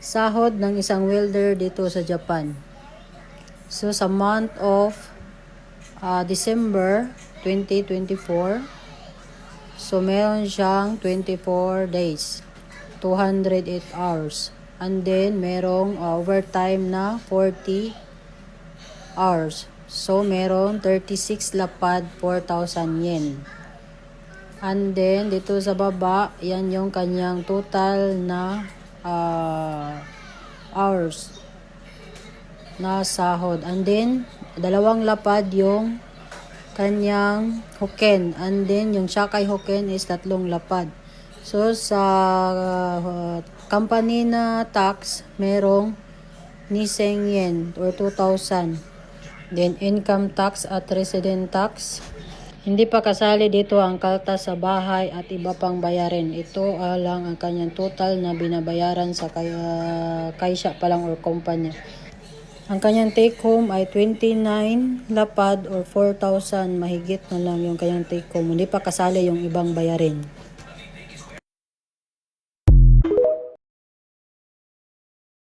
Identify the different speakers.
Speaker 1: sahod ng isang welder dito sa Japan. So sa month of December 2024, so meron siyang 24 days, 208 hours. And then merong overtime na 40 hours. So merong 36 lapad, 4,000 yen. And then, dito sa baba, yan yung kanyang total na hours na sahod. And then, 2 lapad yung kanyang hoken. And then, yung Shakai hoken is 3 lapad. So, sa company na tax, merong niseng yen or 2,000. Then, income tax at resident tax. Hindi pa kasali dito ang kaltas sa bahay at iba pang bayarin. Ito lang ang kanyang total na binabayaran sa kaisya pa lang or kumpanya. Ang kanyang take home ay 29 lapad or 4,000, mahigit na lang yung kanyang take home. Hindi pa kasali yung ibang bayarin.